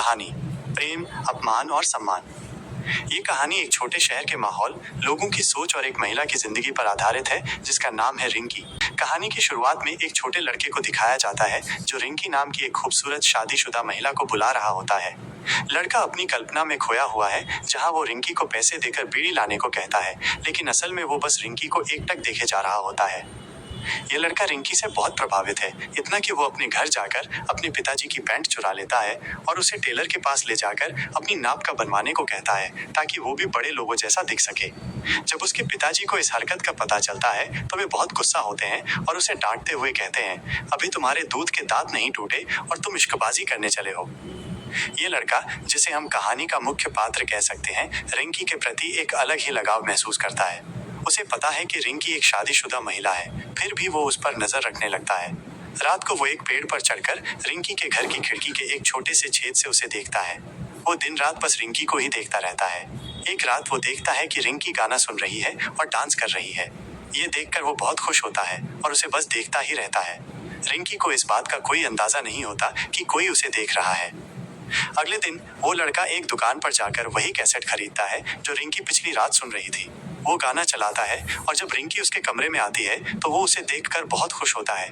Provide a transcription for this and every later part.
कहानी प्रेम, अपमान और सम्मान। ये कहानी एक छोटे शहर के माहौल, लोगों की सोच और एक महिला की जिंदगी पर आधारित है जिसका नाम है रिंकी। कहानी की शुरुआत में एक छोटे लड़के को दिखाया जाता है जो रिंकी नाम की एक खूबसूरत शादीशुदा महिला को बुला रहा होता है। लड़का अपनी कल्पना में खोया हुआ है जहां वो रिंकी को पैसे देकर बीड़ी लाने को कहता है, लेकिन असल में वो बस रिंकी को एकटक देखे जा रहा होता है। ये लड़का रिंकी से बहुत प्रभावित है, इतना कि वो अपने घर जाकर अपने पिताजी की पैंट चुरा लेता है और उसे टेलर के पास ले जाकर अपनी नाप का बनवाने को कहता है ताकि वो भी बड़े लोगों जैसा दिख सके। जब उसके पिताजी को इस हरकत का पता चलता है तो वे बहुत गुस्सा होते हैं और उसे डांटते हुए कहते हैं, अभी तुम्हारे दूध के दांत नहीं टूटे और तुम इश्कबाजी करने चले हो। ये लड़का, जिसे हम कहानी का मुख्य पात्र कह सकते हैं, रिंकी के प्रति एक अलग ही लगाव महसूस करता है। उसे पता है कि रिंकी एक शादीशुदा महिला है, फिर भी वो उस पर नजर रखने लगता है। रात को वो एक पेड़ पर चढ़कर रिंकी के घर की खिड़की के एक छोटे से छेद से उसे देखता है। वो दिन रात बस रिंकी को ही देखता रहता है। एक रात वो देखता है कि रिंकी गाना सुन रही है और डांस कर रही है। ये देखकर वो बहुत खुश होता है और उसे बस देखता ही रहता है। रिंकी को इस बात का कोई अंदाजा नहीं होता कि कोई उसे देख रहा है। अगले दिन वो लड़का एक दुकान पर जाकर वही कैसेट खरीदता है जो रिंकी पिछली रात सुन रही थी। वो गाना चलाता है और जब रिंकी उसके कमरे में आती है तो वो उसे देखकर बहुत खुश होता है।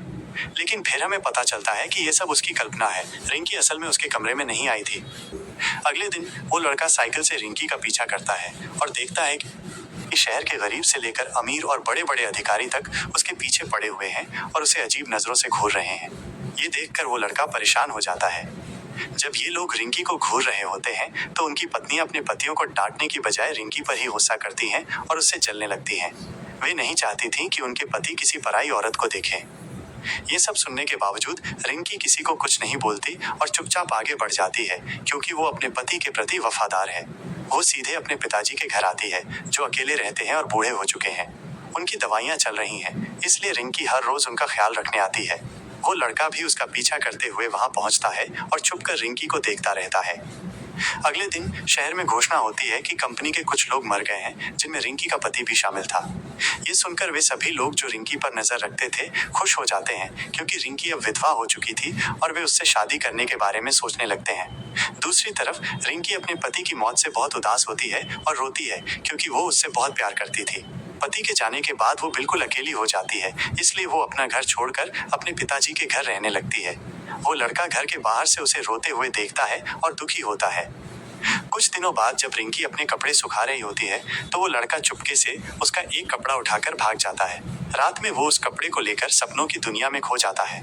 लेकिन फिर हमें पता चलता है कि ये सब उसकी कल्पना है। रिंकी असल में उसके कमरे में नहीं आई थी। अगले दिन वो लड़का साइकिल से रिंकी का पीछा करता है और देखता है कि शहर के गरीब से लेकर अमीर और बड़े बड़े अधिकारी तक उसके पीछे पड़े हुए हैं और उसे अजीब नजरों से घूर रहे हैं। ये देखकर वो लड़का परेशान हो जाता है। जब ये लोग रिंकी को घूर रहे होते हैं तो उनकी पत्नियां अपने पतियों को डांटने की बजाय रिंकी पर ही गुस्सा करती हैं और उससे जलने लगती हैं। वे नहीं चाहती थीं कि उनके पति किसी पराई औरत को देखें। ये सब सुनने के बावजूद रिंकी किसी को कुछ नहीं बोलती और चुपचाप आगे बढ़ जाती है, क्योंकि वो अपने पति के प्रति वफादार है। वो सीधे अपने पिताजी के घर आती है, जो अकेले रहते हैं और बूढ़े हो चुके हैं। उनकी दवाइयां चल रही हैं, इसलिए रिंकी हर रोज उनका ख्याल रखने आती है। वो लड़का भी उसका पीछा करते हुए वहां पहुंचता है और छुपकर रिंकी को देखता रहता है। अगले दिन शहर में घोषणा होती है कि कंपनी के कुछ लोग मर गए हैं, जिनमें रिंकी का पति भी शामिल था। ये सुनकर वे सभी लोग जो रिंकी पर नजर रखते थे खुश हो जाते हैं, क्योंकि रिंकी अब विधवा हो चुकी थी और वे उससे शादी करने के बारे में सोचने लगते हैं। दूसरी तरफ रिंकी अपने पति की मौत से बहुत उदास होती है और रोती है, क्योंकि वो उससे बहुत प्यार करती थी। पति के जाने के बाद वो बिल्कुल अकेली हो जाती है, इसलिए वो अपना घर छोड़कर अपने पिताजी के घर रहने लगती है। वो लड़का घर के बाहर से उसे रोते हुए देखता है और दुखी होता है। कुछ दिनों बाद जब रिंकी अपने कपड़े सुखा रही होती है तो वो लड़का चुपके से उसका एक कपड़ा उठाकर भाग जाता है। रात में वो उस कपड़े को लेकर सपनों की दुनिया में खो जाता है।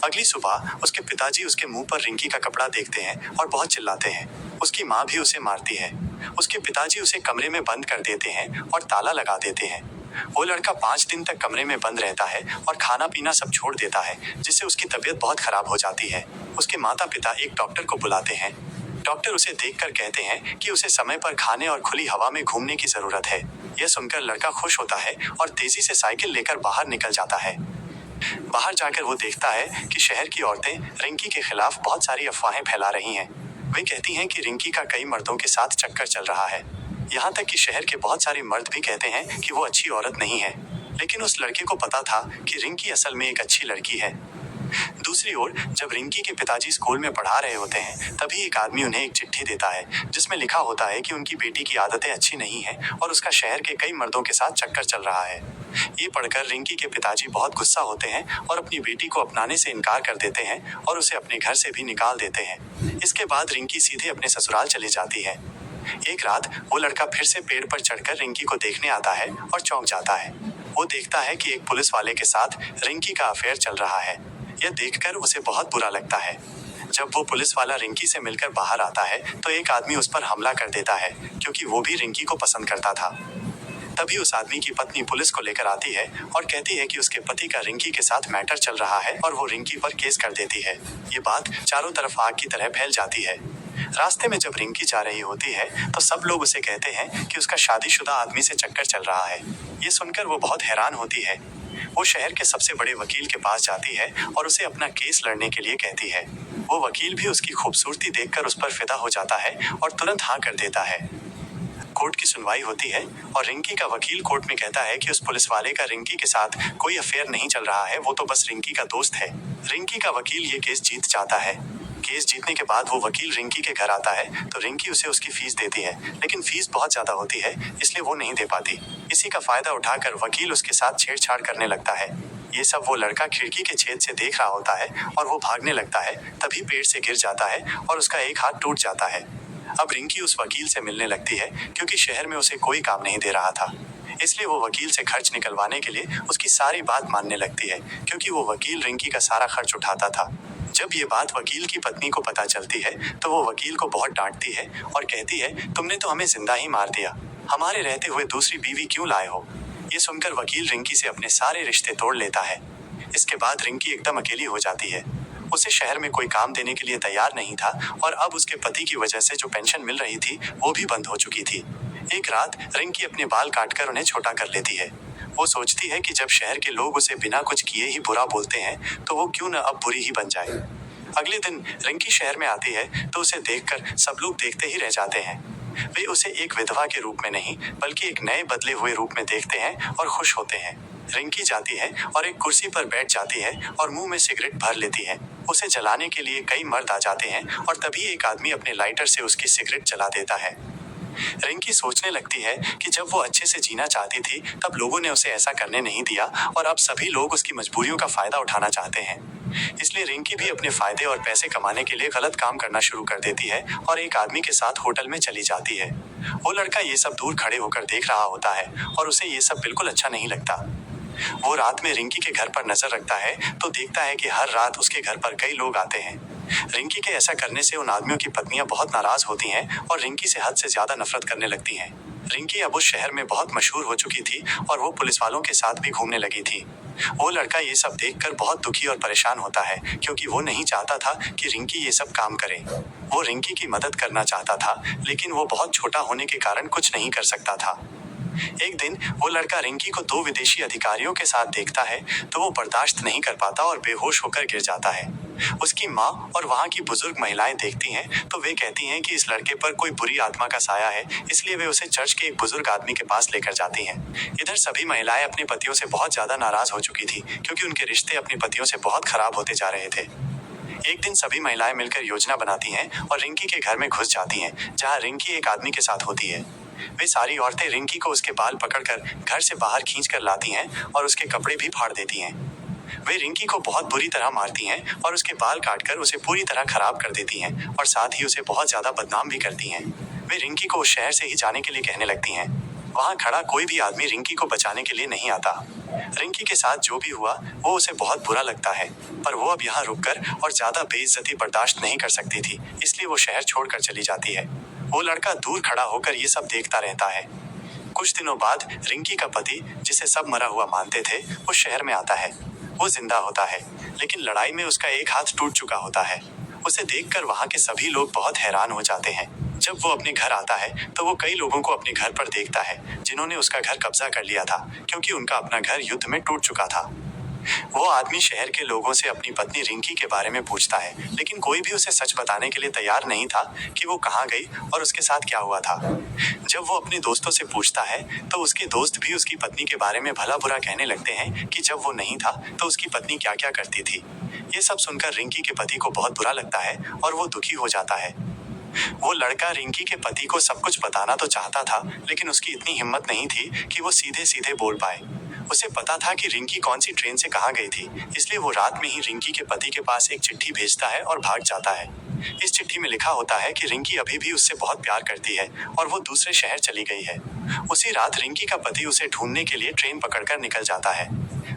अगली सुबह उसके पिताजी उसके मुंह पर रिंकी का कपड़ा देखते हैं और बहुत चिल्लाते हैं। उसकी माँ भी उसे मारती है। उसके पिताजी उसे कमरे में बंद कर देते हैं और ताला लगा देते हैं। वो लड़का 5 दिन तक कमरे में बंद रहता है और खाना पीना सब छोड़ देता है, जिससे उसकी तबीयत बहुत खराब हो जाती है। उसके माता पिता एक डॉक्टर को बुलाते हैं। डॉक्टर उसे देखकर कहते हैं कि उसे समय पर खाने और खुली हवा में घूमने की जरूरत है। यह सुनकर लड़का खुश होता है और तेजी से साइकिल लेकर बाहर निकल जाता है। बाहर जाकर वो देखता है कि शहर की औरतें रिंकी के खिलाफ बहुत सारी अफवाहें फैला रही हैं। वे कहती हैं कि रिंकी का कई मर्दों के साथ चक्कर चल रहा है। यहाँ तक कि शहर के बहुत सारे मर्द भी कहते हैं कि वो अच्छी औरत नहीं है। लेकिन उस लड़के को पता था कि रिंकी असल में एक अच्छी लड़की है। दूसरी ओर जब रिंकी के पिताजी स्कूल में पढ़ा रहे होते हैं तभी एक आदमी उन्हें एक चिट्ठी देता है जिसमें लिखा होता है कि उनकी बेटी की आदतें अच्छी नहीं हैं और उसका शहर के कई मर्दों के साथ चक्कर चल रहा है। ये पढ़कर रिंकी के पिताजी बहुत गुस्सा होते हैं और अपनी बेटी को अपनाने से इनकार कर देते हैं और उसे अपने घर से भी निकाल देते हैं। इसके बाद रिंकी सीधे अपने ससुराल चली जाती है। एक रात वो लड़का फिर से पेड़ पर चढ़कर रिंकी को देखने आता है और चौंक जाता है। वो देखता है कि एक पुलिस वाले के साथ रिंकी का अफेयर चल रहा है। यह देखकर उसे बहुत बुरा लगता है। जब वो पुलिस वाला रिंकी से मिलकर बाहर आता है तो एक आदमी उस पर हमला कर देता है, क्योंकि वो भी रिंकी को पसंद करता था। तभी उस आदमी की पत्नी पुलिस को लेकर आती है और कहती है कि उसके पति का रिंकी के साथ मैटर चल रहा है और वो रिंकी पर केस कर देती है। ये बात चारों तरफ आग की तरह फैल जाती है। रास्ते में जब रिंकी जा रही होती है तो सब लोग उसे कहते हैं कि उसका शादीशुदा आदमी से चक्कर चल रहा है। ये सुनकर वो बहुत हैरान होती है। वो शहर के सबसे बड़े वकील के पास जाती है और उसे अपना केस लड़ने के लिए कहती है। वो वकील भी उसकी खूबसूरती देखकर उस पर फिदा हो जाता है और तुरंत हाँ कर देता है। कोर्ट की सुनवाई होती है और रिंकी का वकील कोर्ट में कहता है कि उस पुलिस वाले का रिंकी के साथ कोई अफेयर नहीं चल रहा है, वो तो बस रिंकी का दोस्त है। रिंकी का वकील ये केस जीत जाता है। केस जीतने के बाद वो वकील रिंकी के घर आता है तो रिंकी उसे उसकी फीस देती है, लेकिन फीस बहुत ज्यादा होती है इसलिए वो नहीं दे पाती। इसी का फायदा उठाकर वकील उसके साथ छेड़छाड़ करने लगता है। ये सब वो लड़का खिड़की के छेद से देख रहा होता है और वो भागने लगता है, तभी पेड़ से गिर जाता है और उसका एक हाथ टूट जाता है। अब रिंकी उस वकील से मिलने लगती है क्योंकि शहर में उसे कोई काम नहीं दे रहा था, इसलिए वो वकील से खर्च निकलवाने के लिए उसकी सारी बात मानने लगती है, क्योंकि वो वकील रिंकी का सारा खर्च उठाता था। जब ये बात वकील की पत्नी को पता चलती है तो वो वकील को बहुत डांटती है और कहती है, तुमने तो हमें जिंदा ही मार दिया, हमारे रहते हुए दूसरी बीवी क्यों लाए हो। ये सुनकर वकील रिंकी से अपने सारे रिश्ते तोड़ लेता है। इसके बाद रिंकी एकदम अकेली हो जाती है। उसे शहर में कोई काम देने के लिए तैयार नहीं था और अब उसके पति की वजह से जो पेंशन मिल रही थी वो भी बंद हो चुकी थी। एक रात रिंकी अपने बाल काटकर उन्हें छोटा कर लेती है। वो सोचती है कि जब शहर के लोग उसे बिना कुछ किए ही बुरा बोलते हैं तो वो क्यों न अब बुरी ही बन जाए। अगले दिन रिंकी शहर में आती है तो उसे देखकर सब लोग देखते ही रह जाते हैं। वे उसे एक विधवा के रूप में नहीं बल्कि एक नए बदले हुए रूप में देखते हैं और खुश होते हैं। रिंकी जाती है और एक कुर्सी पर बैठ जाती है और मुंह में सिगरेट भर लेती है। उसे जलाने के लिए कई मर्द आ जाते हैं और तभी एक आदमी अपने लाइटर से उसकी सिगरेट जला देता है। रिंकी सोचने लगती है कि जब वो अच्छे से जीना चाहती थी तब लोगों ने उसे ऐसा करने नहीं दिया और अब सभी लोग उसकी मजबूरियों का फायदा उठाना चाहते हैं। इसलिए रिंकी भी अपने फायदे और पैसे कमाने के लिए गलत काम करना शुरू कर देती है और एक आदमी के साथ होटल में चली जाती है। वो लड़का ये सब दूर खड़े होकर देख रहा होता है और उसे ये सब बिल्कुल अच्छा नहीं लगता। वो रात में रिंकी के घर पर नजर रखता है तो देखता है कि हर रात उसके घर पर कई लोग आते हैं। रिंकी के ऐसा करने से उन आदमियों की पत्नियां बहुत नाराज होती हैं और रिंकी से हद से ज्यादा नफरत करने लगती हैं। रिंकी अब उस शहर में बहुत मशहूर हो चुकी थी और वो पुलिस वालों के साथ भी घूमने लगी थी। वो लड़का ये सब देखकर बहुत दुखी और परेशान होता है क्योंकि वो नहीं चाहता था कि रिंकी ये सब काम करे। वो रिंकी की मदद करना चाहता था, लेकिन वो बहुत छोटा होने के कारण कुछ नहीं कर सकता था। एक दिन वो लड़का रिंकी को दो विदेशी अधिकारियों के साथ देखता है तो वो बर्दाश्त नहीं कर पाता और बेहोश होकर गिर जाता है। उसकी माँ और वहाँ की बुजुर्ग महिलाएं देखती हैं तो वे कहती हैं कि इस लड़के पर कोई बुरी आत्मा का साया है, इसलिए वे उसे चर्च के एक बुजुर्ग आदमी के पास लेकर जाती हैं। इधर सभी महिलाएं अपने पतियों से बहुत ज्यादा नाराज हो चुकी थी क्योंकि उनके रिश्ते अपने पतियों से बहुत खराब होते जा रहे थे। एक दिन सभी महिलाएं मिलकर योजना बनाती हैं और रिंकी के घर में घुस जाती हैं, जहाँ रिंकी एक आदमी के साथ होती है। वे सारी औरतें रिंकी को उसके बाल पकड़कर घर से बाहर खींच कर लाती हैं और उसके कपड़े भी फाड़ देती हैं। वे रिंकी को बहुत बुरी तरह मारती हैं और उसके बाल काटकर उसे पूरी तरह खराब कर देती हैं और साथ ही उसे बहुत ज्यादा बदनाम भी करती हैं। वे रिंकी को उस शहर से ही जाने के लिए कहने लगती हैं। वहाँ खड़ा कोई भी आदमी रिंकी को बचाने के लिए नहीं आता। रिंकी के साथ जो भी हुआ वो उसे बहुत बुरा लगता है, पर वो अब यहाँ रुककर और ज्यादा बेइज्जती बर्दाश्त नहीं कर सकती थी, इसलिए वो शहर छोड़कर चली जाती है। वो लड़का दूर खड़ा होकर ये सब देखता रहता है। कुछ दिनों बाद रिंकी का पति, जिसे सब मरा हुआ मानते थे, उस शहर में आता है। वो जिंदा होता है, लेकिन लड़ाई में उसका एक हाथ टूट चुका होता है। उसे देखकर वहाँ के सभी लोग बहुत हैरान हो जाते हैं। जब वो अपने घर आता है तो वो कई लोगों को अपने घर पर देखता है जिन्होंने उसका घर कब्जा कर लिया था क्योंकि उनका अपना घर युद्ध में टूट चुका था। वो आदमी शहर के लोगों से अपनी पत्नी रिंकी के बारे में पूछता है, लेकिन कोई भी उसे सच बताने के लिए तैयार नहीं था कि वो कहाँ गई और उसके साथ क्या हुआ था। जब वो अपने दोस्तों से पूछता है तो उसके दोस्त भी उसकी पत्नी के बारे में भला बुरा कहने लगते हैं कि जब वो नहीं था तो उसकी पत्नी क्या क्या करती थी। ये सब सुनकर रिंकी के पति को बहुत बुरा लगता है और वो दुखी हो जाता है। वो लड़का रिंकी के पति को सब कुछ बताना तो चाहता था, लेकिन उसकी इतनी हिम्मत नहीं थी कि वो सीधे सीधे बोल पाए। उसे पता था कि रिंकी कौन सी ट्रेन से कहाँ गई थी, इसलिए वो रात में ही रिंकी के पति के पास एक चिट्ठी भेजता है और भाग जाता है। इस चिट्ठी में लिखा होता है कि रिंकी अभी भी उससे बहुत प्यार करती है और वो दूसरे शहर चली गई है। उसी रात रिंकी का पति उसे ढूंढने के लिए ट्रेन पकड़कर निकल जाता है।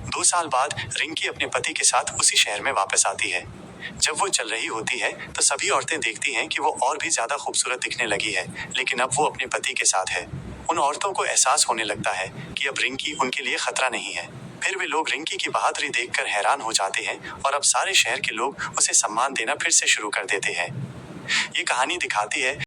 2 साल बाद रिंकी अपने पति के साथ उसी शहर में वापस आती है। जब वो चल रही होती है तो सभी औरतें देखती हैं कि वो और भी ज्यादा खूबसूरत दिखने लगी है, लेकिन अब वो अपने पति के साथ है। उन औरतों को एहसास होने लगता है कि अब रिंकी उनके लिए खतरा नहीं है। फिर वे लोग रिंकी की बहादुरी देखकर हैरान हो जाते हैं और अब सारे शहर के लोग उसे सम्मान देना फिर से शुरू कर देते हैं। ये कहानी दिखाती है